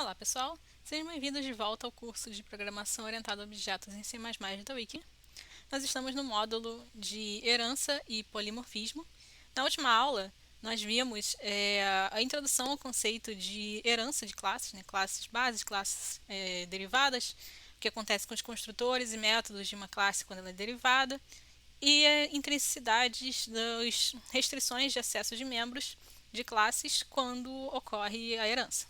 Olá pessoal, sejam bem-vindos de volta ao curso de Programação Orientada a Objetos em C++ da Wiki. Nós estamos no módulo de herança e polimorfismo. Na última aula, nós vimos a introdução ao conceito de herança de classes, classes bases, classes derivadas, o que acontece com os construtores e métodos de uma classe quando ela é derivada, e intrinseticidades das restrições de acesso de membros de classes quando ocorre a herança.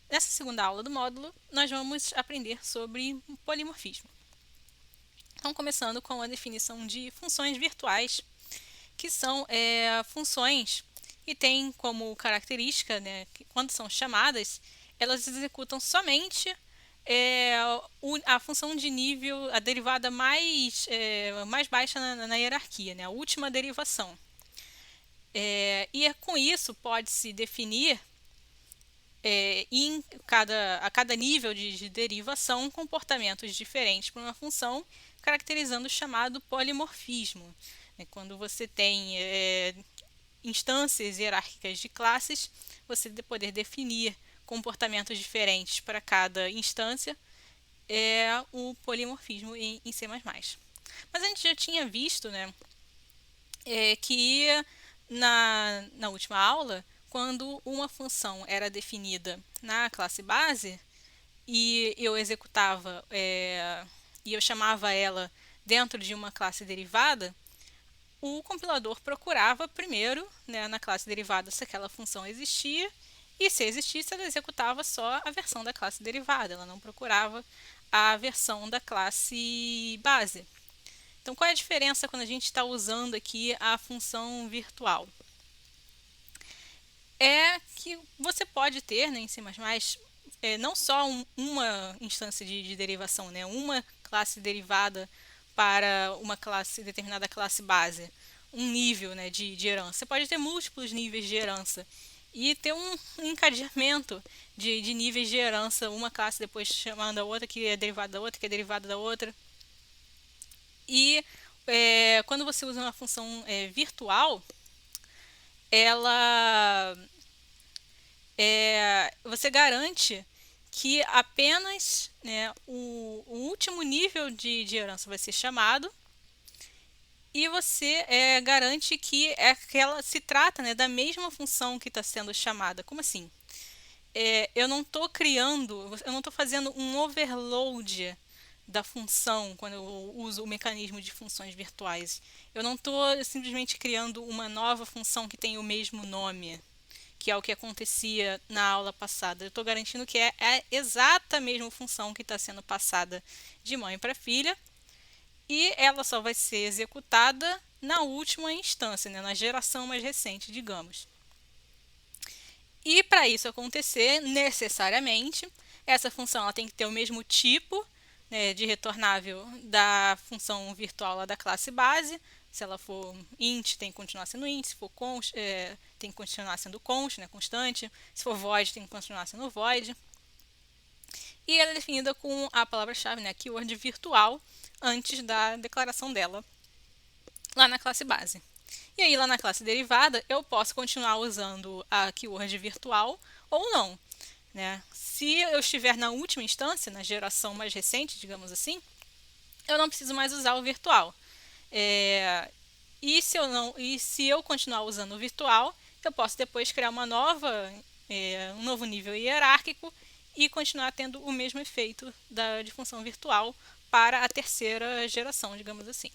Nessa segunda aula do módulo, nós vamos aprender sobre polimorfismo. Então, começando com a definição de funções virtuais, que são funções que têm como característica, que quando são chamadas, elas executam somente a função de nível, a derivada mais baixa na hierarquia, a última derivação. E com isso pode-se definir a cada nível de derivação, comportamentos diferentes para uma função, caracterizando o chamado polimorfismo. Quando você tem instâncias hierárquicas de classes, você poder definir comportamentos diferentes para cada instância é o polimorfismo em C++. Mas a gente já tinha visto que na última aula, quando uma função era definida na classe base e eu executava e eu chamava ela dentro de uma classe derivada, o compilador procurava primeiro na classe derivada se aquela função existia, e se existisse ela executava só a versão da classe derivada, ela não procurava a versão da classe base. Então, qual é a diferença quando a gente está usando aqui a função virtual? É que você pode ter em C++ não só uma instância de derivação, uma classe derivada para uma determinada classe base, um nível de herança. Você pode ter múltiplos níveis de herança e ter um encadeamento de níveis de herança, uma classe depois chamando a outra, que é derivada da outra, que é derivada da outra. E quando você usa uma função virtual, você garante que apenas o último nível de herança vai ser chamado, e você garante que ela se trata da mesma função que está sendo chamada. Como assim? Eu não estou fazendo um overload da função quando eu uso o mecanismo de funções virtuais. Eu não estou simplesmente criando uma nova função que tem o mesmo nome, que é o que acontecia na aula passada. Eu estou garantindo que é a exata mesma função que está sendo passada de mãe para filha, e ela só vai ser executada na última instância, na geração mais recente, digamos. E para isso acontecer, necessariamente, essa função ela tem que ter o mesmo tipo de retornável da função virtual lá da classe base. Se ela for int, tem que continuar sendo int. Se for const, tem que continuar sendo const, constante. Se for void, tem que continuar sendo void. E ela é definida com a palavra-chave, keyword virtual, antes da declaração dela lá na classe base. E aí, lá na classe derivada, eu posso continuar usando a keyword virtual ou não. Se eu estiver na última instância, na geração mais recente, digamos assim, eu não preciso mais usar o virtual. E se eu continuar usando o virtual, eu posso depois criar um novo nível hierárquico e continuar tendo o mesmo efeito de função virtual para a terceira geração, digamos assim.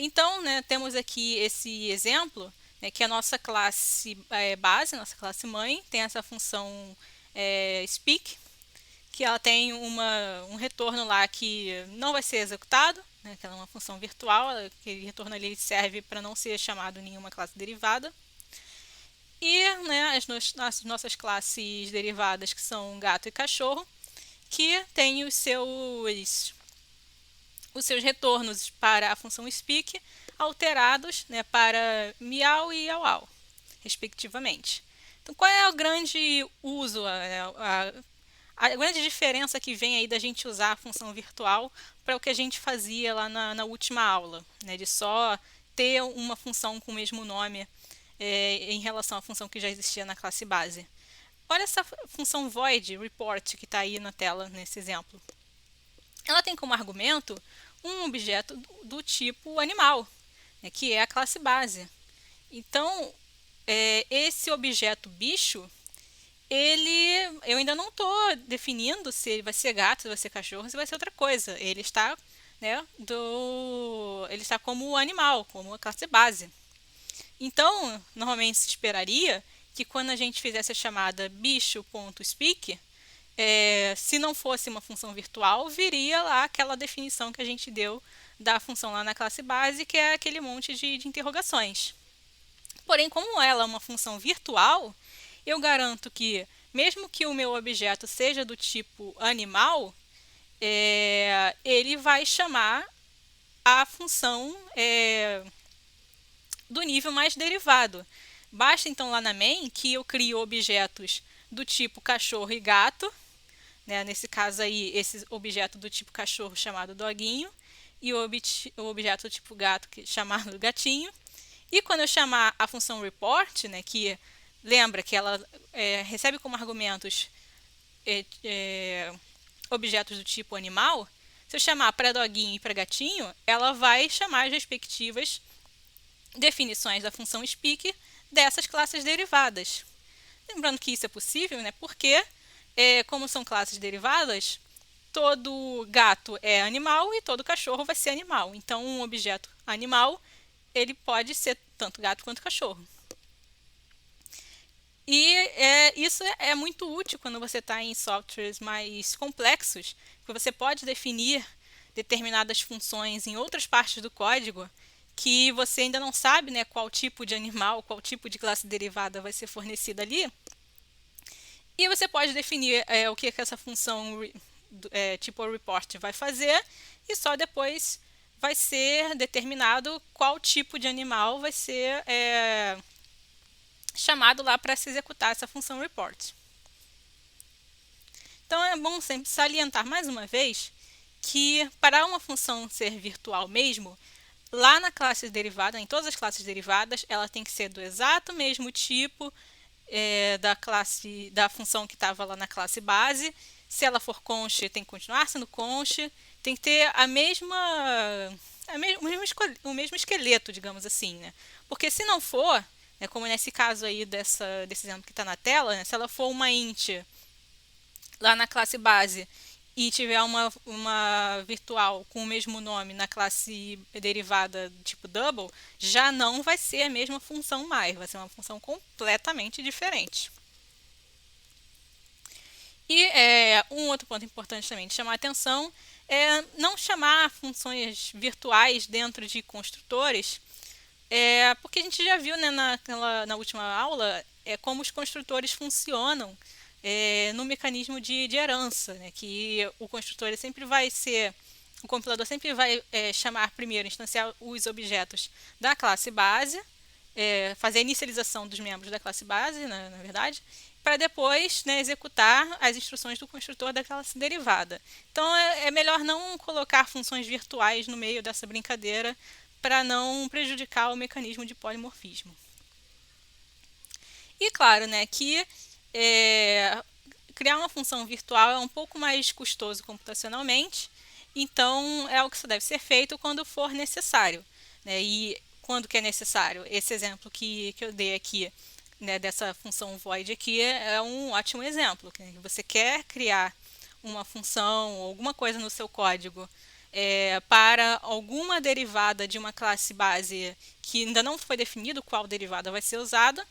Então, temos aqui esse exemplo, que a nossa classe base, nossa classe mãe, tem essa função speak, que ela tem um retorno lá que não vai ser executado, que ela é uma função virtual, aquele retorno ali serve para não ser chamado nenhuma classe derivada. E as nossas classes derivadas, que são gato e cachorro, que têm os seus retornos para a função speak alterados para miau e au, respectivamente. Então, qual é o grande uso, a grande diferença que vem aí da gente usar a função virtual para o que a gente fazia lá na última aula, de só ter uma função com o mesmo nome em relação à função que já existia na classe base. Olha essa função void report que está aí na tela nesse exemplo. Ela tem como argumento um objeto do tipo animal, né, que é a classe base. Então, esse objeto bicho, eu ainda não estou definindo se ele vai ser gato, se vai ser cachorro, se vai ser outra coisa. Ele está, né, ele está como animal, como a classe base. Então, normalmente se esperaria que quando a gente fizesse a chamada bicho.speak, se não fosse uma função virtual, viria lá aquela definição que a gente deu da função lá na classe base, que é aquele monte de interrogações. Porém, como ela é uma função virtual, eu garanto que, mesmo que o meu objeto seja do tipo animal, ele vai chamar a função do nível mais derivado. Basta então lá na main que eu crio objetos do tipo cachorro e gato, né? Nesse caso aí, esse objeto do tipo cachorro chamado doguinho, e o objeto do tipo gato chamado gatinho. E quando eu chamar a função report, né, que lembra que ela recebe como argumentos objetos do tipo animal, se eu chamar para doguinho e para gatinho, ela vai chamar as respectivas definições da função speak dessas classes derivadas. Lembrando que isso é possível, né, porque, como são classes derivadas, todo gato é animal e todo cachorro vai ser animal. Então, um objeto animal, ele pode ser tanto gato quanto cachorro. E isso é muito útil quando você está em softwares mais complexos, porque você pode definir determinadas funções em outras partes do código que você ainda não sabe, né, qual tipo de animal, qual tipo de classe derivada vai ser fornecida ali. E você pode definir o que essa função tipo report vai fazer, e só depois vai ser determinado qual tipo de animal vai ser chamado lá para se executar essa função report. Então é bom sempre salientar mais uma vez que para uma função ser virtual mesmo, lá na classe derivada, em todas as classes derivadas, ela tem que ser do exato mesmo tipo da função que estava lá na classe base. Se ela for const, tem que continuar sendo const, tem que ter o mesmo esqueleto, digamos assim, né? Porque se não for, né, como nesse caso aí desse exemplo que está na tela, né, se ela for uma int lá na classe base e tiver uma virtual com o mesmo nome na classe derivada tipo double, já não vai ser a mesma função mais, vai ser uma função completamente diferente. E um outro ponto importante também de chamar a atenção é não chamar funções virtuais dentro de construtores, porque a gente já viu, né, na última aula como os construtores funcionam no mecanismo de herança, né, que o construtor sempre vai ser, o compilador sempre vai chamar primeiro, instanciar os objetos da classe base, fazer a inicialização dos membros da classe base, na verdade, para depois, né, executar as instruções do construtor da classe derivada. Então é melhor não colocar funções virtuais no meio dessa brincadeira para não prejudicar o mecanismo de polimorfismo. E claro, né, que criar uma função virtual é um pouco mais custoso computacionalmente, então é algo que só deve ser feito quando for necessário, né? E quando que é necessário? Esse exemplo que eu dei aqui, né, dessa função void aqui, é um ótimo exemplo. Que você quer criar uma função ou alguma coisa no seu código para alguma derivada de uma classe base que ainda não foi definido qual derivada vai ser usada,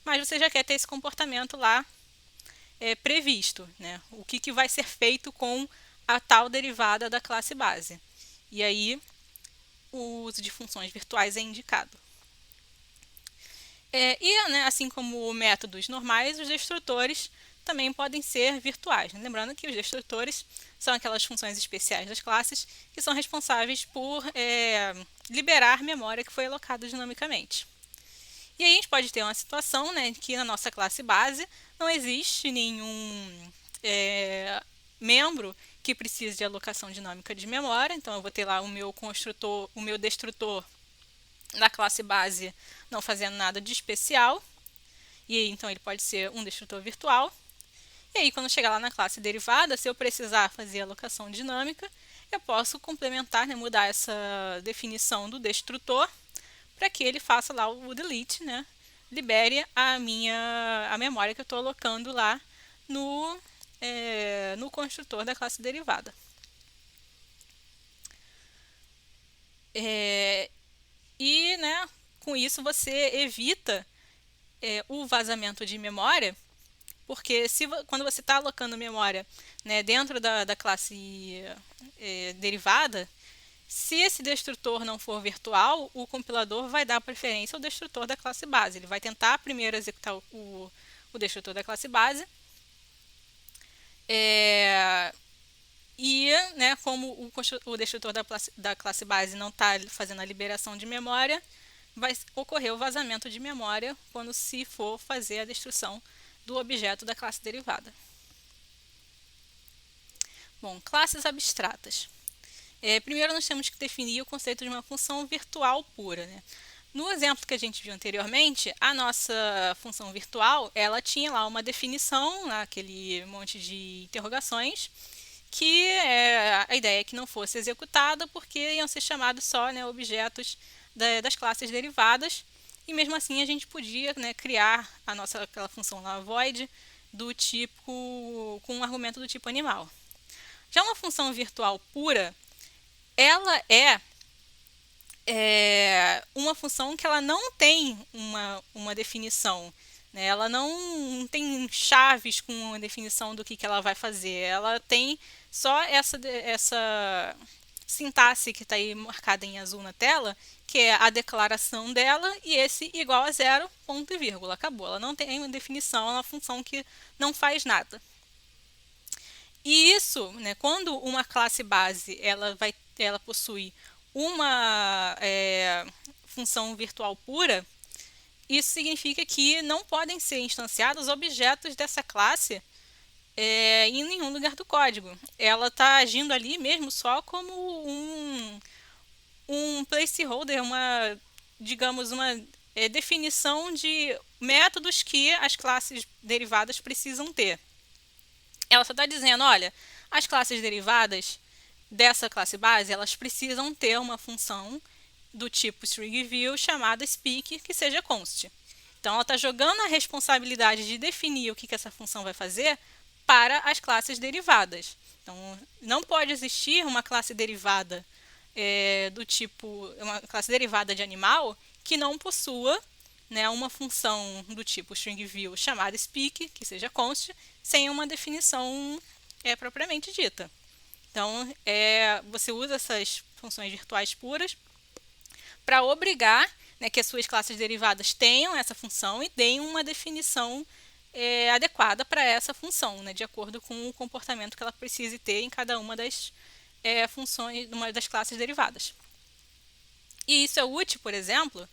mas você já quer ter esse comportamento lá previsto, né? O que vai ser feito com a tal derivada da classe base. E aí, o uso de funções virtuais é indicado. Né, assim como métodos normais, os destrutores também podem ser virtuais. Né? Lembrando que os destrutores são aquelas funções especiais das classes que são responsáveis por liberar memória que foi alocada dinamicamente. E aí a gente pode ter uma situação, né, que na nossa classe base não existe nenhum membro que precise de alocação dinâmica de memória. Então eu vou ter lá o meu construtor, o meu destrutor da classe base não fazendo nada de especial, e aí, então ele pode ser um destrutor virtual. E aí, quando chegar lá na classe derivada, se eu precisar fazer alocação dinâmica, eu posso complementar, né, mudar essa definição do destrutor para que ele faça lá o delete, né, libere a memória que eu estou alocando lá no construtor da classe derivada. E, né, com isso você evita o vazamento de memória, porque quando você está alocando memória, né, dentro da classe derivada, se esse destrutor não for virtual, o compilador vai dar preferência ao destrutor da classe base. Ele vai tentar primeiro executar o destrutor da classe base, e, né, como o destrutor da classe base não está fazendo a liberação de memória, vai ocorrer o vazamento de memória quando se for fazer a destruição do objeto da classe derivada. Bom, classes abstratas. Primeiro nós temos que definir o conceito de uma função virtual pura, né? No exemplo que a gente viu anteriormente, a nossa função virtual, ela tinha lá uma definição, aquele monte de interrogações, que a ideia é que não fosse executada porque iam ser chamados só, né, objetos das classes derivadas, e mesmo assim a gente podia, né, criar aquela função lá, void, do tipo, com um argumento do tipo animal. Já uma função virtual pura, ela é uma função que ela não tem uma definição, né? Ela não tem chaves com uma definição do que ela vai fazer. Ela tem só essa sintaxe que está aí marcada em azul na tela, que é a declaração dela, e esse igual a zero, ponto e vírgula. Acabou. Ela não tem uma definição, é uma função que não faz nada. E isso, né, quando uma classe base ela possui uma função virtual pura, isso significa que não podem ser instanciados objetos dessa classe em nenhum lugar do código. Ela está agindo ali mesmo só como um placeholder, digamos, uma definição de métodos que as classes derivadas precisam ter. Ela só está dizendo, olha, as classes derivadas dessa classe base, elas precisam ter uma função do tipo stringView chamada speak, que seja const. Então, ela está jogando a responsabilidade de definir o que essa função vai fazer para as classes derivadas. Então, não pode existir uma classe derivada do tipo, uma classe derivada de animal que não possua, né, uma função do tipo stringView chamada speak, que seja const, sem uma definição propriamente dita. Então, você usa essas funções virtuais puras para obrigar, né, que as suas classes derivadas tenham essa função e deem uma definição adequada para essa função, né, de acordo com o comportamento que ela precise ter em cada uma das funções, uma das classes derivadas. E isso é útil, por exemplo,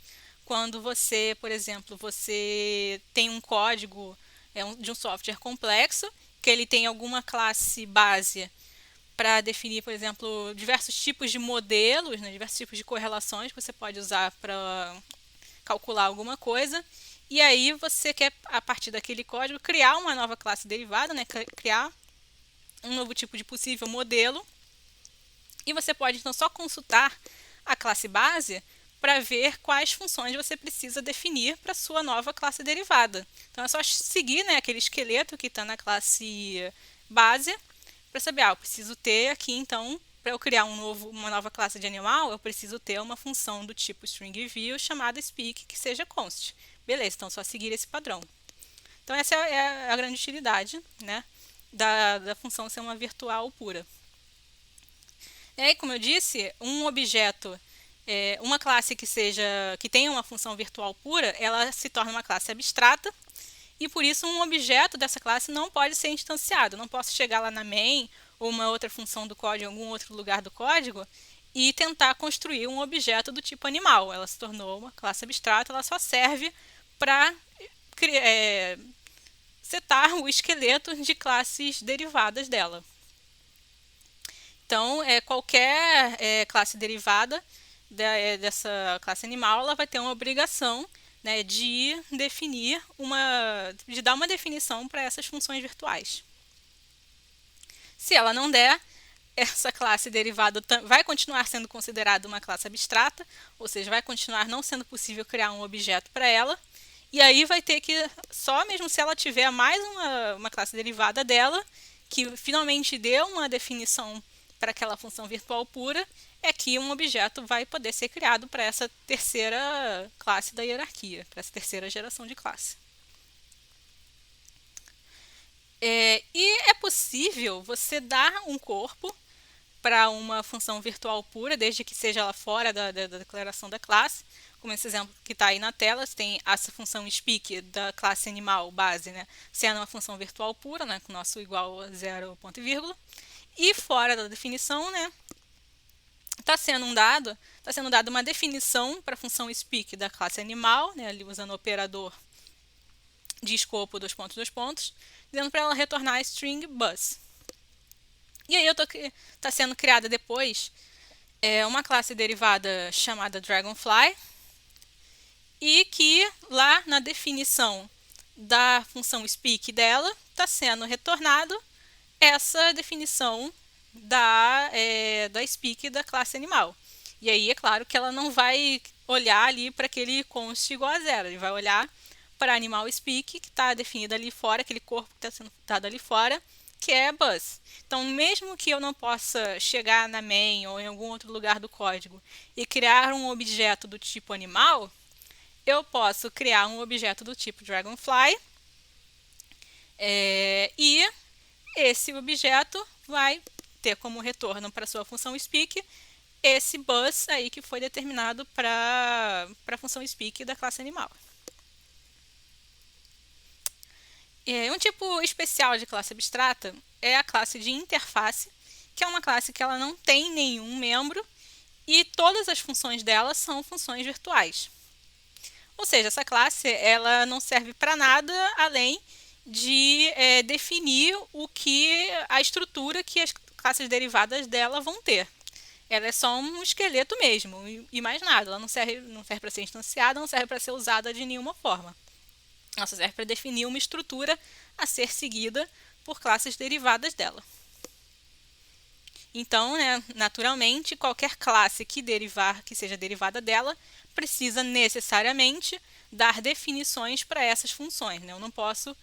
quando você, por exemplo, você tem um código de um software complexo, que ele tem alguma classe base para definir, por exemplo, diversos tipos de modelos, né, diversos tipos de correlações que você pode usar para calcular alguma coisa. E aí você quer, a partir daquele código, criar uma nova classe derivada, né, criar um novo tipo de possível modelo. E você pode, então, só consultar a classe base para ver quais funções você precisa definir para a sua nova classe derivada. Então, é só seguir, né, aquele esqueleto que está na classe base para saber, eu preciso ter aqui, então, para eu criar uma nova classe de animal, eu preciso ter uma função do tipo stringView chamada speak, que seja const. Beleza, então, é só seguir esse padrão. Então, essa é a grande utilidade, né, da função ser uma virtual pura. E aí, como eu disse, um objeto, uma classe que tenha uma função virtual pura, ela se torna uma classe abstrata, e por isso um objeto dessa classe não pode ser instanciado. Eu não posso chegar lá na main ou uma outra função do código em algum outro lugar do código e tentar construir um objeto do tipo animal. Ela se tornou uma classe abstrata, ela só serve para setar o esqueleto de classes derivadas dela. Então, qualquer classe derivada dessa classe animal, ela vai ter uma obrigação, né, de definir de dar uma definição para essas funções virtuais. Se ela não der, essa classe derivada vai continuar sendo considerada uma classe abstrata, ou seja, vai continuar não sendo possível criar um objeto para ela, e aí vai ter que, só mesmo se ela tiver mais uma classe derivada dela, que finalmente deu uma definição para aquela função virtual pura, é que um objeto vai poder ser criado para essa terceira classe da hierarquia, para essa terceira geração de classe. E é possível você dar um corpo para uma função virtual pura, desde que seja ela fora da declaração da classe. Como esse exemplo que está aí na tela, você tem essa função speak da classe animal base, né, sendo uma função virtual pura, né, com nosso igual a zero ponto e vírgula. E fora da definição, né, está sendo dada uma definição para a função speak da classe animal, né, ali usando o operador de escopo dois pontos, dizendo para ela retornar a string bus. E aí está sendo criada depois uma classe derivada chamada Dragonfly, e que lá na definição da função speak dela está sendo retornado essa definição da speak da classe animal. E aí é claro que ela não vai olhar ali para aquele const igual a zero, ele vai olhar para animal speak, que está definido ali fora, aquele corpo que está sendo dado ali fora, que é bus. Então, mesmo que eu não possa chegar na main ou em algum outro lugar do código e criar um objeto do tipo animal, eu posso criar um objeto do tipo Dragonfly, e esse objeto vai ter como retorno para sua função speak esse bus aí que foi determinado para a função speak da classe animal. Um tipo especial de classe abstrata é a classe de interface, que é uma classe que ela não tem nenhum membro e todas as funções dela são funções virtuais. Ou seja, essa classe ela não serve para nada além de definir a estrutura que as classes derivadas dela vão ter. Ela é só um esqueleto mesmo e mais nada. Ela não serve para ser instanciada, não serve para ser usada de nenhuma forma. Ela só serve para definir uma estrutura a ser seguida por classes derivadas dela. Então, né, naturalmente, qualquer classe que seja derivada dela precisa necessariamente dar definições para essas funções, né? Eu não posso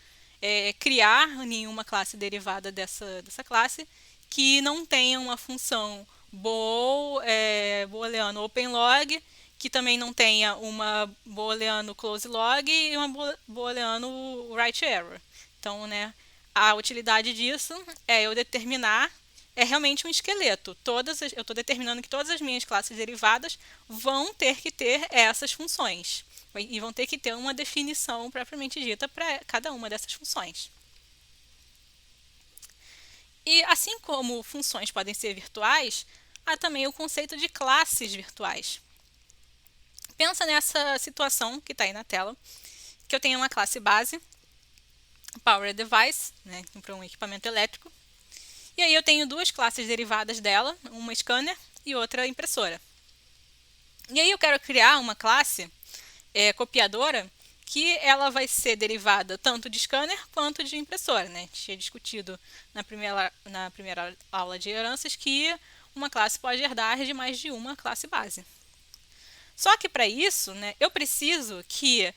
criar nenhuma classe derivada dessa classe que não tenha uma função booleano openlog, que também não tenha uma booleano closelog e uma booleano writeError. Então, né, a utilidade disso é eu determinar, é realmente um esqueleto. Eu estou determinando que todas as minhas classes derivadas vão ter que ter essas funções. E vão ter que ter uma definição propriamente dita para cada uma dessas funções. E assim como funções podem ser virtuais, há também o conceito de classes virtuais. Pensa nessa situação que está aí na tela, que eu tenho uma classe base, Power Device, né, para um equipamento elétrico, e aí eu tenho duas classes derivadas dela, uma scanner e outra impressora. E aí eu quero criar uma classe copiadora que ela vai ser derivada tanto de scanner quanto de impressora, né? A gente tinha discutido na primeira aula de heranças que uma classe pode herdar de mais de uma classe base. Só que para isso, né, eu preciso que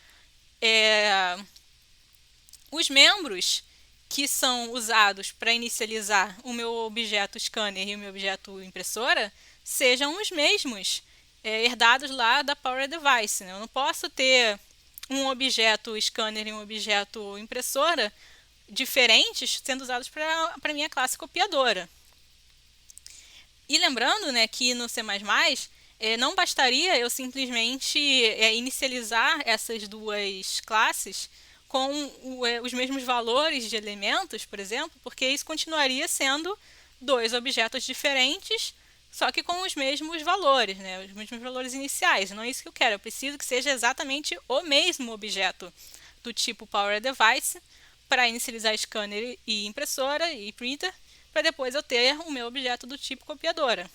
os membros que são usados para inicializar o meu objeto scanner e o meu objeto impressora sejam os mesmos herdados lá da Power Device, né? Eu não posso ter um objeto scanner e um objeto impressora diferentes sendo usados para a minha classe copiadora. E lembrando, né, que no C++ não bastaria eu simplesmente inicializar essas duas classes com os mesmos valores de elementos, por exemplo, porque isso continuaria sendo dois objetos diferentes, só que com os mesmos valores, né? Os mesmos valores iniciais. Não é isso que eu quero, eu preciso que seja exatamente o mesmo objeto do tipo Power Device para inicializar scanner e impressora e printer, para depois eu ter o meu objeto do tipo copiadora.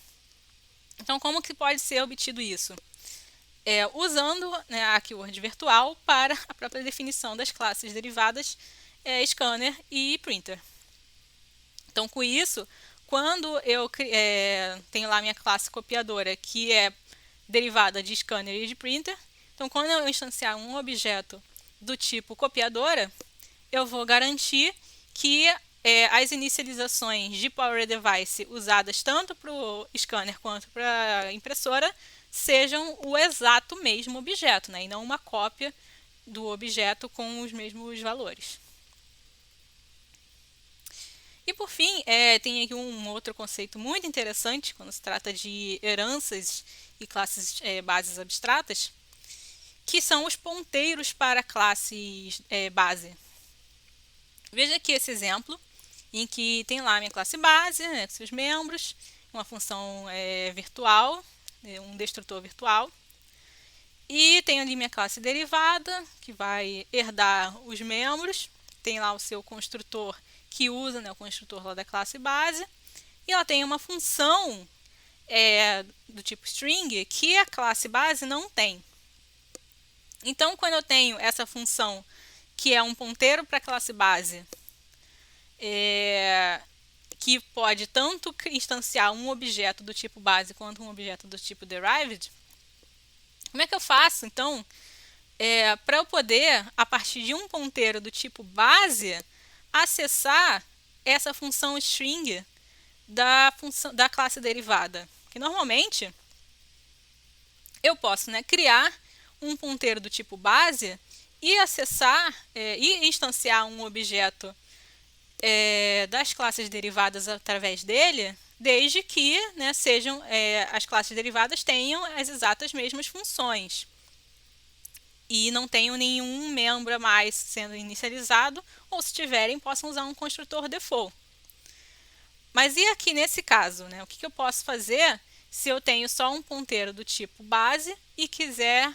Então, como que pode ser obtido isso? Usando, né, a keyword virtual para a própria definição das classes derivadas scanner e printer. Então, com isso, quando eu tenho lá minha classe copiadora, que é derivada de scanner e de printer, então quando eu instanciar um objeto do tipo copiadora, eu vou garantir que as inicializações de Power Device usadas tanto para o scanner quanto para a impressora sejam o exato mesmo objeto, né, e não uma cópia do objeto com os mesmos valores. E por fim, tem aqui um outro conceito muito interessante quando se trata de heranças e classes bases abstratas, que são os ponteiros para classes base. Veja aqui esse exemplo, em que tem lá a minha classe base, né, com seus membros, uma função virtual, um destrutor virtual, e tem ali minha classe derivada, que vai herdar os membros, tem lá o seu construtor que usa, né, o construtor lá da classe base, e ela tem uma função do tipo string que a classe base não tem. Então, quando eu tenho essa função que é um ponteiro para a classe base, que pode tanto instanciar um objeto do tipo base quanto um objeto do tipo derived, como é que eu faço, então, para eu poder, a partir de um ponteiro do tipo base, acessar essa função string da classe derivada? Que normalmente eu posso, né, criar um ponteiro do tipo base e acessar e instanciar um objeto das classes derivadas através dele, desde que, né, sejam as classes derivadas tenham as exatas mesmas funções e não tenham nenhum membro a mais sendo inicializado, ou se tiverem, possam usar um construtor default. Mas e aqui nesse caso, né, o que eu posso fazer se eu tenho só um ponteiro do tipo base e quiser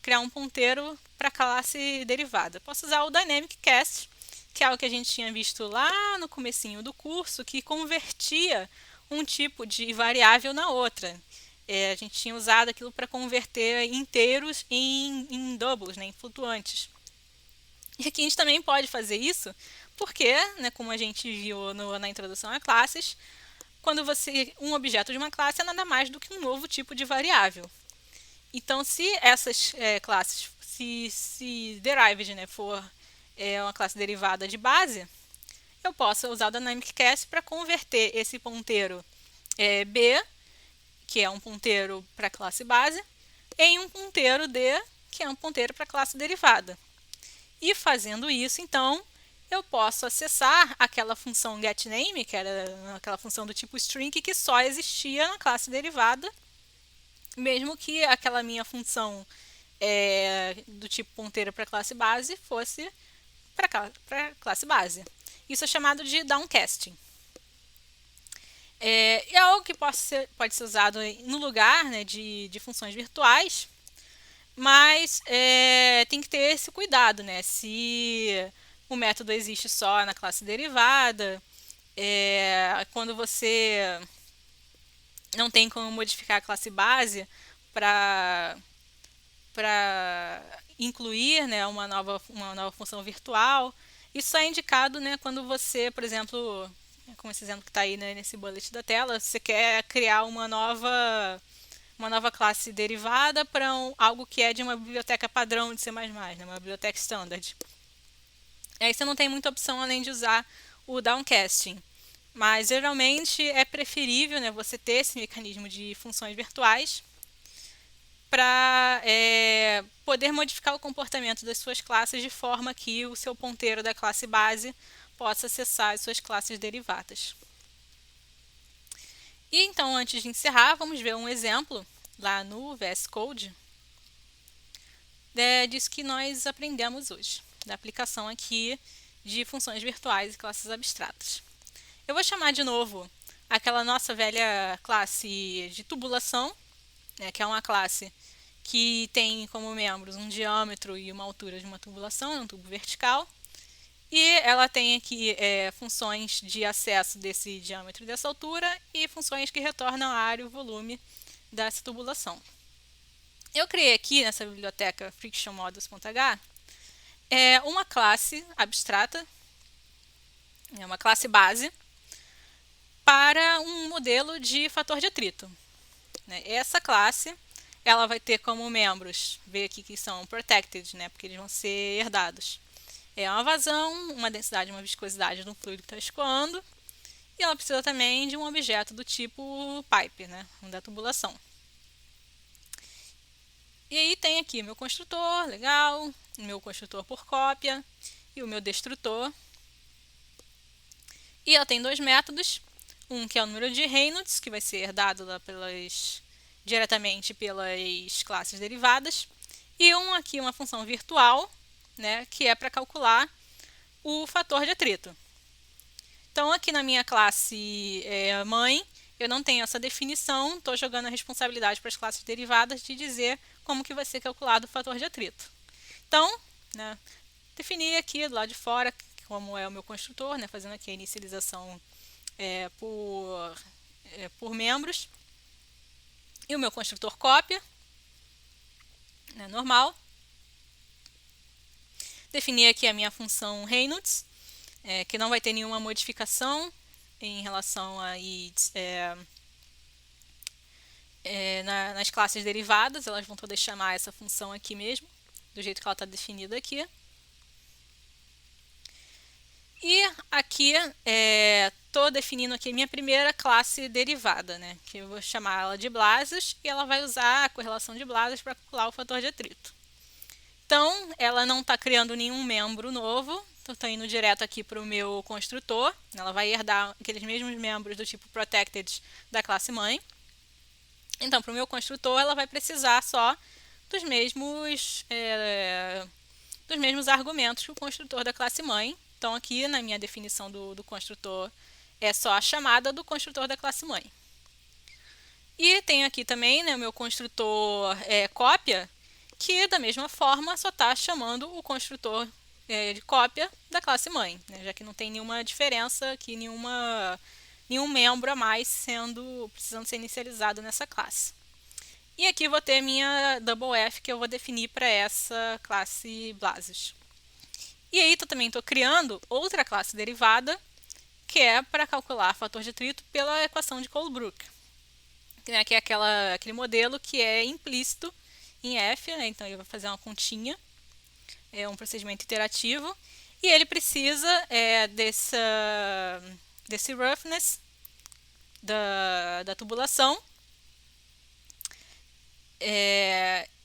criar um ponteiro para a classe derivada? Posso usar o Dynamic Cast, que é o que a gente tinha visto lá no comecinho do curso, que convertia um tipo de variável na outra. A gente tinha usado aquilo para converter inteiros em doubles, né, em flutuantes. E aqui a gente também pode fazer isso, porque, né, como a gente viu na introdução a classes, quando um objeto de uma classe é nada mais do que um novo tipo de variável. Então, se essas classes, se derived, né, for uma classe derivada de base, eu posso usar o Dynamic Cast para converter esse ponteiro B, que é um ponteiro para a classe base, em um ponteiro D, que é um ponteiro para a classe derivada. E fazendo isso, então, eu posso acessar aquela função getName, que era aquela função do tipo string que só existia na classe derivada, mesmo que aquela minha função do tipo ponteiro para a classe base fosse para a classe base. Isso é chamado de downcasting. É algo que pode ser usado no lugar, né, de funções virtuais, mas tem que ter esse cuidado, né? Se o método existe só na classe derivada, quando você não tem como modificar a classe base para incluir, né, uma nova função virtual, isso é indicado, né, quando você, por exemplo, como esse exemplo que está aí, né, nesse bullet da tela, você quer criar uma nova classe derivada para algo que é de uma biblioteca padrão de C++, né, uma biblioteca standard. Aí você não tem muita opção além de usar o downcasting. Mas geralmente é preferível, né, você ter esse mecanismo de funções virtuais para poder modificar o comportamento das suas classes de forma que o seu ponteiro da classe base possa acessar as suas classes derivadas. E então, antes de encerrar, vamos ver um exemplo lá no VS Code disso que nós aprendemos hoje, da aplicação aqui de funções virtuais e classes abstratas. Eu vou chamar de novo aquela nossa velha classe de tubulação, né, que é uma classe que tem como membros um diâmetro e uma altura de uma tubulação, um tubo vertical. E ela tem aqui funções de acesso desse diâmetro e dessa altura e funções que retornam a área e o volume dessa tubulação. Eu criei aqui nessa biblioteca frictionmodels.h uma classe abstrata, uma classe base, para um modelo de fator de atrito. Essa classe ela vai ter como membros, ver aqui que são protected, porque eles vão ser herdados. É uma vazão, uma densidade e uma viscosidade do fluido que está escoando, e ela precisa também de um objeto do tipo pipe, da tubulação. E aí tem aqui meu construtor, legal, meu construtor por cópia e o meu destrutor. E ela tem dois métodos, um que é o número de Reynolds, que vai ser herdado lá diretamente pelas classes derivadas, e aqui uma função virtual, que é para calcular o fator de atrito. Então aqui na minha classe mãe, eu não tenho essa definição, estou jogando a responsabilidade para as classes derivadas de dizer como que vai ser calculado o fator de atrito. Então, defini aqui do lado de fora como é o meu construtor, fazendo aqui a inicialização por membros. E o meu construtor cópia, normal. Defini aqui a minha função Reynolds, que não vai ter nenhuma modificação em relação nas classes derivadas, elas vão todas chamar essa função aqui mesmo, do jeito que ela está definida aqui. E aqui estou definindo aqui a minha primeira classe derivada, que eu vou chamar ela de Blasius, e ela vai usar a correlação de Blasius para calcular o fator de atrito. Então, ela não está criando nenhum membro novo, então estou indo direto aqui para o meu construtor, ela vai herdar aqueles mesmos membros do tipo protected da classe mãe. Então, para o meu construtor, ela vai precisar só dos mesmos argumentos que o construtor da classe mãe. Então, aqui na minha definição do construtor, é só a chamada do construtor da classe mãe. E tenho aqui também o meu construtor cópia, que da mesma forma só está chamando o construtor de cópia da classe mãe, já que não tem nenhuma diferença aqui, nenhum membro a mais precisando ser inicializado nessa classe. E aqui vou ter minha double F que eu vou definir para essa classe Blasius. E aí também estou criando outra classe derivada, que é para calcular fator de atrito pela equação de Colebrook, que é aquele modelo que é implícito em F, então ele vai fazer uma continha, é um procedimento iterativo, e ele precisa desse roughness da tubulação.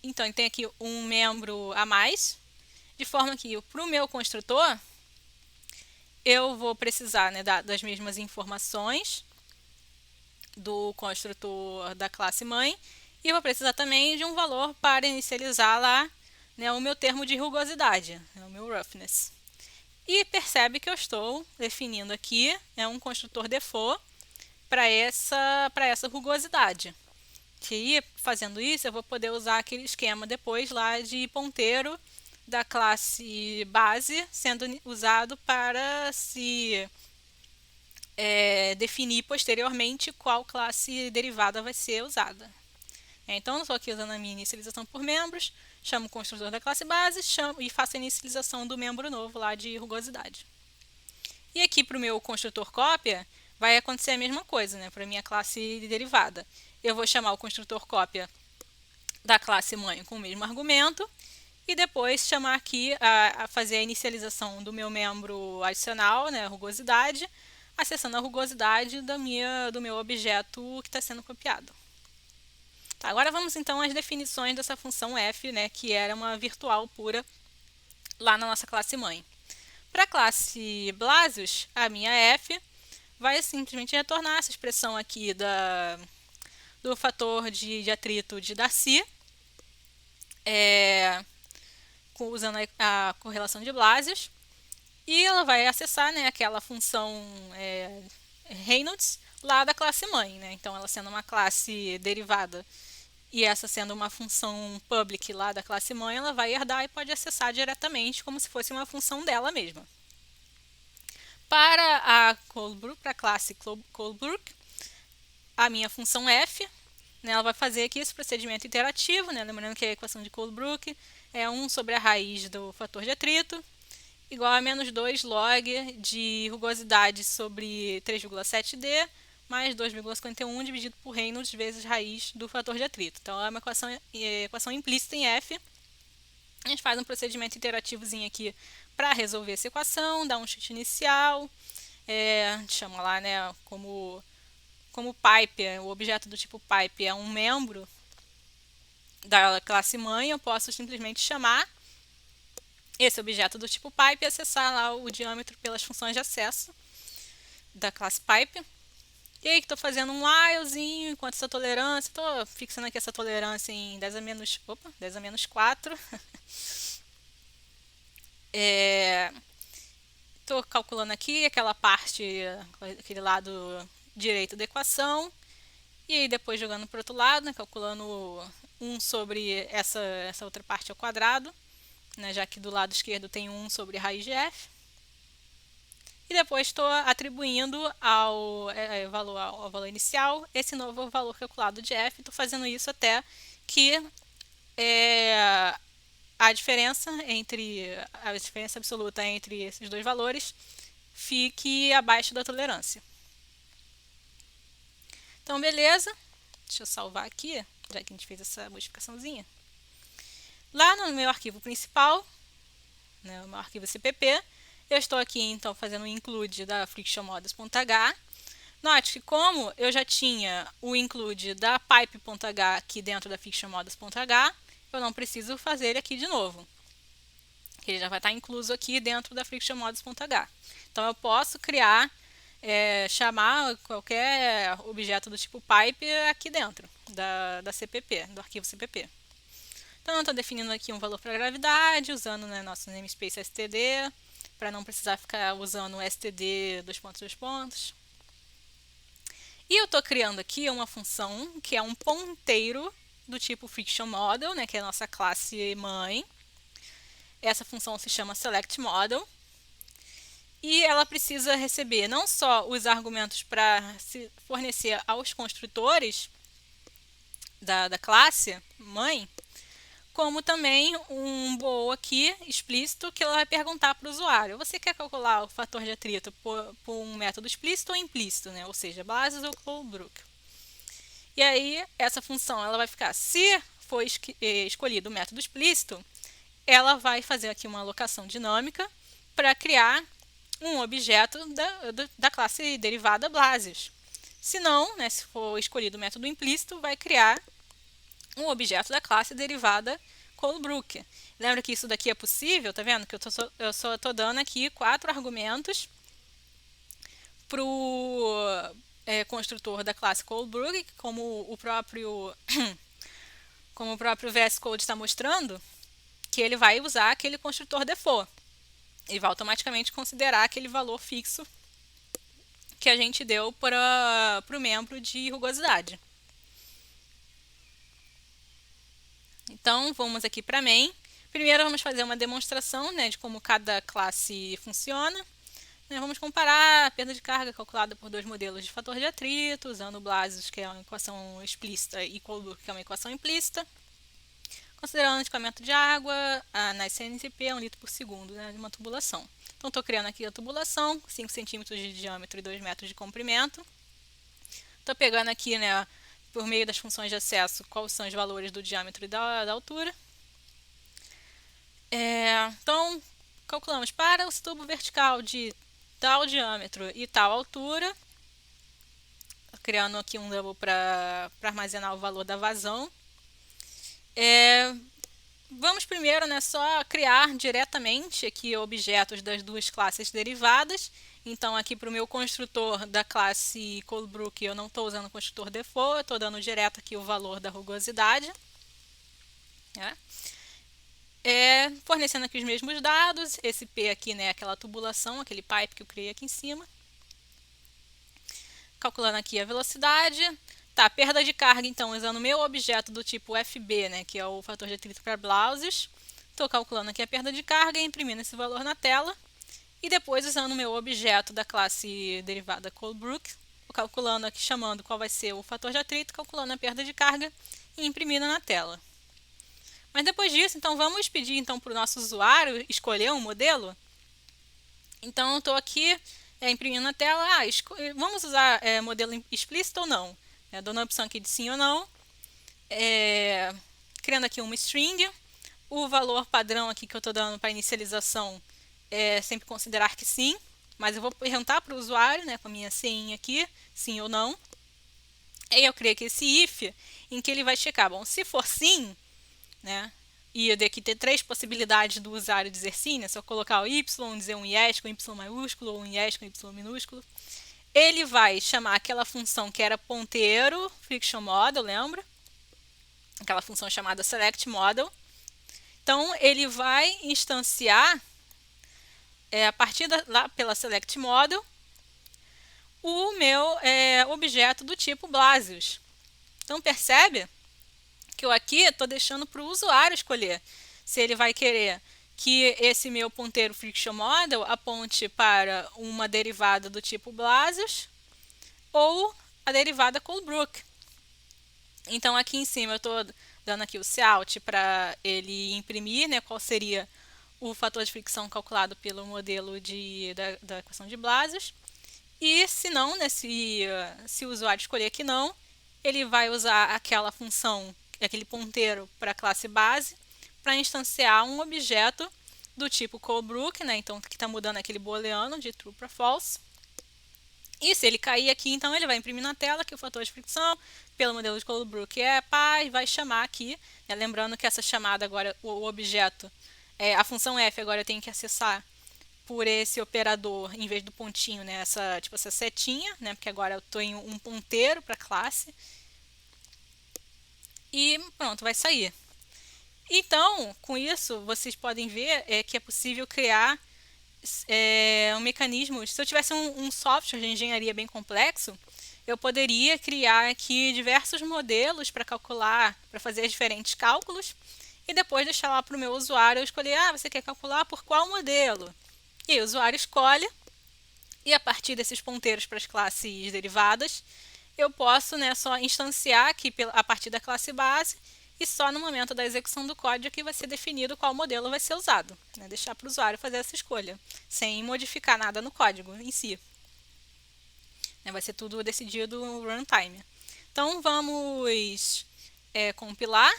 Então, ele tem aqui um membro a mais, de forma que para o meu construtor, eu vou precisar das mesmas informações do construtor da classe mãe, e vou precisar também de um valor para inicializar lá o meu termo de rugosidade, o meu roughness. E percebe que eu estou definindo aqui um construtor default para essa rugosidade. Que fazendo isso, eu vou poder usar aquele esquema depois lá de ponteiro da classe base sendo usado para se definir posteriormente qual classe derivada vai ser usada. Então, eu estou aqui usando a minha inicialização por membros, chamo o construtor da classe base e faço a inicialização do membro novo lá de rugosidade. E aqui para o meu construtor cópia, vai acontecer a mesma coisa, para a minha classe derivada. Eu vou chamar o construtor cópia da classe mãe com o mesmo argumento, e depois chamar aqui a fazer a inicialização do meu membro adicional, a rugosidade, acessando a rugosidade do meu objeto que está sendo copiado. Tá, agora vamos então às definições dessa função f, que era uma virtual pura lá na nossa classe mãe. Para a classe Blasius, a minha f vai simplesmente retornar essa expressão aqui do fator de atrito de Darcy, usando a correlação de Blasius, e ela vai acessar aquela função Reynolds lá da classe mãe. Então, ela sendo uma classe derivada e essa sendo uma função public lá da classe mãe, ela vai herdar e pode acessar diretamente como se fosse uma função dela mesma. Para a Colebrook, para a classe Colebrook, a minha função f, né, ela vai fazer aqui esse procedimento iterativo, né, lembrando que a equação de Colebrook é 1 sobre a raiz do fator de atrito, igual a menos 2 log de rugosidade sobre 3,7D, mais 2,51 dividido por Reynolds vezes raiz do fator de atrito. Então, é uma equação implícita em f. A gente faz um procedimento iterativozinho aqui para resolver essa equação, dá um chute inicial, a gente chama lá, né, como pipe, o objeto do tipo pipe é um membro da classe mãe, eu posso simplesmente chamar esse objeto do tipo pipe e acessar lá o diâmetro pelas funções de acesso da classe pipe. E aí, estou fazendo um whilezinho enquanto essa tolerância, estou fixando aqui essa tolerância em 10 a menos 4. Estou calculando aqui aquela parte, aquele lado direito da equação. E aí, depois jogando para o outro lado, né, calculando 1 sobre essa outra parte ao quadrado, né, já que do lado esquerdo tem 1 sobre raiz de f. E depois estou atribuindo ao valor inicial esse novo valor calculado de f. Estou fazendo isso até que a diferença absoluta entre esses dois valores fique abaixo da tolerância. Então, beleza. Deixa eu salvar aqui, já que a gente fez essa modificaçãozinha. Lá no meu arquivo principal, né, o meu arquivo CPP, eu estou aqui, então, fazendo o include da frictionModels.h. Note que como eu já tinha o include da pipe.h aqui dentro da frictionModels.h, eu não preciso fazer ele aqui de novo. Ele já vai estar incluso aqui dentro da frictionModels.h. Então, eu posso criar, chamar qualquer objeto do tipo pipe aqui dentro da CPP, do arquivo CPP. Então, eu estou definindo aqui um valor para gravidade, usando, né, nosso namespace std, para não precisar ficar usando o std ... E eu estou criando aqui uma função que é um ponteiro do tipo frictionModel, né, que é a nossa classe mãe. Essa função se chama selectModel. E ela precisa receber não só os argumentos para se fornecer aos construtores da classe mãe, como também um bool aqui explícito que ela vai perguntar para o usuário: você quer calcular o fator de atrito por um método explícito ou implícito, né? Ou seja, Blasius ou Colebrook. E aí, essa função ela vai ficar, se for escolhido o método explícito, ela vai fazer aqui uma alocação dinâmica para criar um objeto da classe derivada Blasius. Se não, né, se for escolhido o método implícito, vai criar um objeto da classe derivada Colebrook. Lembra que isso daqui é possível? Tá vendo que eu só estou dando aqui 4 argumentos para o construtor da classe Colebrook, como o próprio VS Code está mostrando, que ele vai usar aquele construtor default. Ele vai automaticamente considerar aquele valor fixo que a gente deu para o membro de rugosidade. Então, vamos aqui para main. Primeiro, vamos fazer uma demonstração, né, de como cada classe funciona. Vamos comparar a perda de carga calculada por dois modelos de fator de atrito, usando o Blasius, que é uma equação explícita, e Colebrook, que é uma equação implícita. Considerando o escoamento de água na CNTP, 1 litro por segundo, né, de uma tubulação. Então, estou criando aqui a tubulação, 5 centímetros de diâmetro e 2 metros de comprimento. Estou pegando aqui, né, por meio das funções de acesso, quais são os valores do diâmetro e da altura. Então, calculamos para o tubo vertical de tal diâmetro e tal altura, criando aqui um double para armazenar o valor da vazão. Vamos primeiro, né, só criar diretamente aqui objetos das duas classes derivadas. Então, aqui para o meu construtor da classe Colebrook, eu não estou usando o construtor default, estou dando direto aqui o valor da rugosidade. Fornecendo aqui os mesmos dados, esse P aqui, né, aquela tubulação, aquele pipe que eu criei aqui em cima. Calculando aqui a velocidade. Tá, perda de carga, então, usando o meu objeto do tipo FB, né, que é o fator de atrito para Blasius. Estou calculando aqui a perda de carga e imprimindo esse valor na tela. E depois, usando o meu objeto da classe derivada Colebrook, calculando aqui, chamando qual vai ser o fator de atrito, calculando a perda de carga e imprimindo na tela. Mas depois disso, então vamos pedir então para o nosso usuário escolher um modelo. Então eu estou aqui imprimindo na tela, vamos usar modelo explícito ou não? Dando a opção aqui de sim ou não, criando aqui uma string. O valor padrão aqui que eu estou dando para inicialização é sempre considerar que sim, mas eu vou perguntar para o usuário, com a minha senha aqui, sim ou não. E eu criei aqui esse if, em que ele vai checar, bom, se for sim, e aqui ter 3 possibilidades do usuário dizer sim, se eu colocar o y, dizer um yes com y maiúsculo ou um yes com y minúsculo, ele vai chamar aquela função que era ponteiro, friction model, lembra? Aquela função chamada select model. Então, ele vai instanciar, a partir lá pela select model, o meu objeto do tipo Blasius. Então, percebe que eu aqui estou deixando para o usuário escolher se ele vai querer que esse meu ponteiro friction model aponte para uma derivada do tipo Blasius ou a derivada Colebrook. Então, aqui em cima eu estou dando aqui o cout para ele imprimir, qual seria o fator de fricção calculado pelo modelo da equação de Blasius. E se não, se o usuário escolher que não, ele vai usar aquela função, aquele ponteiro para a classe base, para instanciar um objeto do tipo Colebrook, então que está mudando aquele booleano de true para false. E se ele cair aqui, então ele vai imprimir na tela que o fator de fricção pelo modelo de Colebrook é pá, e vai chamar aqui, lembrando que essa chamada agora, o objeto, a função f agora eu tenho que acessar por esse operador, em vez do pontinho, essa setinha, porque agora eu estou em um ponteiro para a classe. E pronto, vai sair. Então, com isso, vocês podem ver que é possível criar um mecanismo. Se eu tivesse um software de engenharia bem complexo, eu poderia criar aqui diversos modelos para calcular, para fazer diferentes cálculos, e depois deixar lá para o meu usuário escolher, você quer calcular por qual modelo? E aí o usuário escolhe, e a partir desses ponteiros para as classes derivadas, eu posso só instanciar aqui a partir da classe base, e só no momento da execução do código que vai ser definido qual modelo vai ser usado. Deixar para o usuário fazer essa escolha, sem modificar nada no código em si. Vai ser tudo decidido no runtime. Então vamos compilar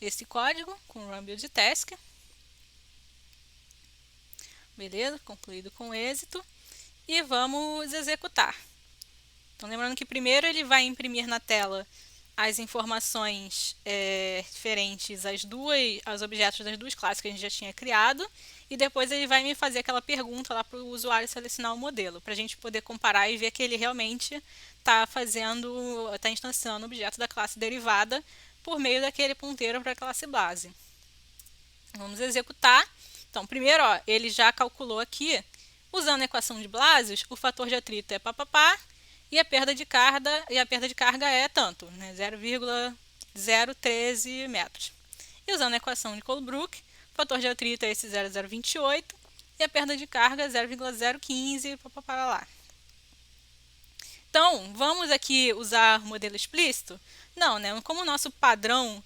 esse código com run build task. Beleza, concluído com êxito. E vamos executar. Então, lembrando que primeiro ele vai imprimir na tela as informações referentes aos objetos das duas classes que a gente já tinha criado. E depois ele vai me fazer aquela pergunta lá para o usuário selecionar o modelo, para a gente poder comparar e ver que ele realmente está instanciando o objeto da classe derivada por meio daquele ponteiro para a classe base. Vamos executar. Então, primeiro, ele já calculou aqui, usando a equação de Blasius, o fator de atrito é papapá, e a perda de carga é tanto, 0,013 metros. E usando a equação de Colebrook, o fator de atrito é esse 0,028, e a perda de carga é 0,015, papapá lá. Então, vamos aqui usar modelo explícito? Não, como o nosso padrão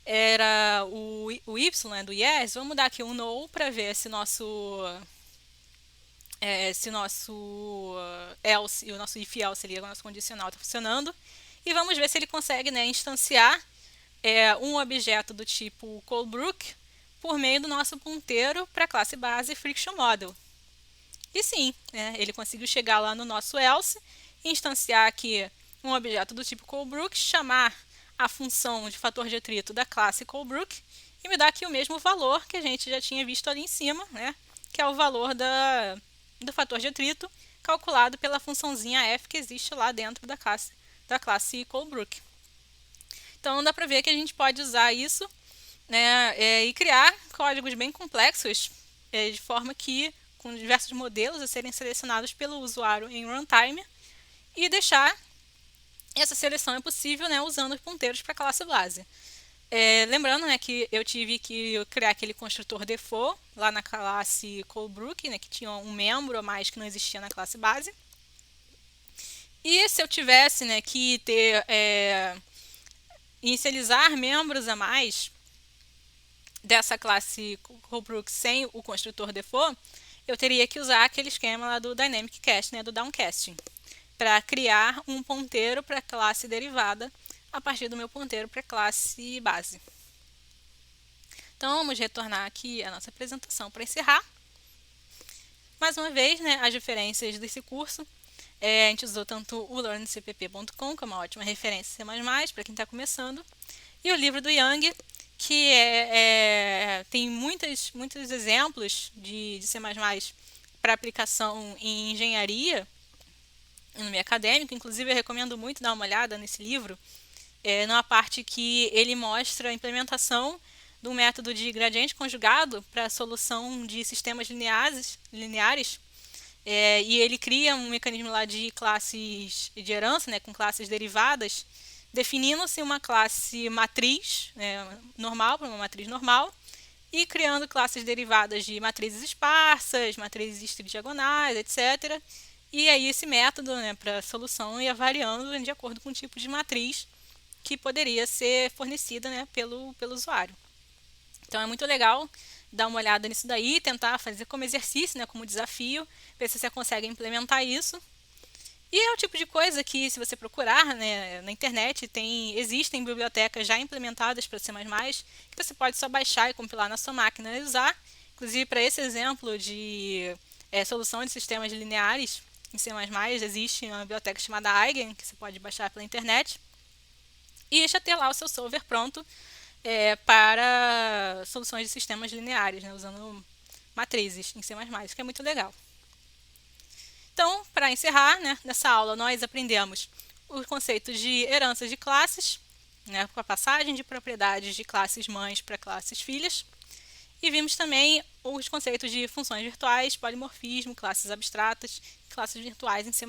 era o y do yes, vamos dar aqui um no para ver se nosso else e o nosso if else ali, o nosso condicional está funcionando. E vamos ver se ele consegue instanciar um objeto do tipo Colebrook por meio do nosso ponteiro para a classe base friction model. E sim, ele conseguiu chegar lá no nosso else, instanciar aqui um objeto do tipo Colebrook, chamar a função de fator de atrito da classe Colebrook e me dá aqui o mesmo valor que a gente já tinha visto ali em cima, que é o valor do fator de atrito calculado pela funçãozinha f que existe lá dentro da classe Colebrook. Então dá para ver que a gente pode usar isso e criar códigos bem complexos de forma que com diversos modelos a serem selecionados pelo usuário em runtime e deixar essa seleção é possível usando os ponteiros para a classe base. Lembrando, né, que eu tive que criar aquele construtor default lá na classe Colebrook, né, que tinha um membro a mais que não existia na classe base. E se eu tivesse, né, que inicializar membros a mais dessa classe Colebrook sem o construtor default, eu teria que usar aquele esquema lá do Dynamic Cast, né, do downcasting, para criar um ponteiro para a classe derivada a partir do meu ponteiro para a classe base. Então, vamos retornar aqui a nossa apresentação para encerrar. Mais uma vez, né, as referências desse curso. A gente usou tanto o learncpp.com, que é uma ótima referência C++ para quem está começando, e o livro do Yang, que tem muitos exemplos de C++ para aplicação em engenharia, no meio acadêmico. Inclusive, eu recomendo muito dar uma olhada nesse livro, numa parte que ele mostra a implementação do método de gradiente conjugado para a solução de sistemas lineares, e ele cria um mecanismo lá de classes de herança, né, com classes derivadas, definindo-se uma classe matriz, normal para uma matriz normal, e criando classes derivadas de matrizes esparsas, matrizes tridiagonais, etc. E aí esse método, né, para solução ia variando de acordo com o tipo de matriz que poderia ser fornecida, né, pelo usuário. Então é muito legal dar uma olhada nisso daí, tentar fazer como exercício, né, como desafio, ver se você consegue implementar isso. E é o tipo de coisa que, se você procurar, né, na internet, existem bibliotecas já implementadas para C++, que você pode só baixar e compilar na sua máquina e usar. Inclusive, para esse exemplo de solução de sistemas lineares em C++, existe uma biblioteca chamada Eigen, que você pode baixar pela internet, e já ter lá o seu solver pronto para soluções de sistemas lineares, né, usando matrizes em C++, que é muito legal. Então, para encerrar, né, nessa aula nós aprendemos os conceitos de heranças de classes, né, com a passagem de propriedades de classes mães para classes filhas, e vimos também os conceitos de funções virtuais, polimorfismo, classes abstratas e classes virtuais em C++.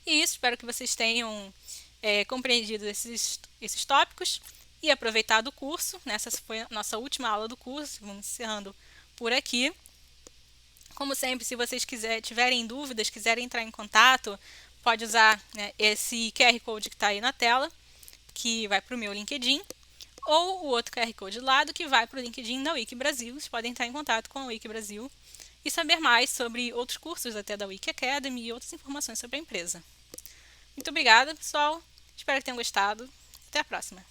E isso, espero que vocês tenham compreendido esses tópicos e aproveitado o curso. Essa foi a nossa última aula do curso, vamos encerrando por aqui. Como sempre, se vocês tiverem dúvidas, quiserem entrar em contato, pode usar, né, esse QR Code que está aí na tela, que vai para o meu LinkedIn, ou o outro QR Code do lado, que vai para o LinkedIn da Wiki Brasil. Vocês podem entrar em contato com a Wiki Brasil e saber mais sobre outros cursos até da Wiki Academy e outras informações sobre a empresa. Muito obrigada, pessoal. Espero que tenham gostado. Até a próxima.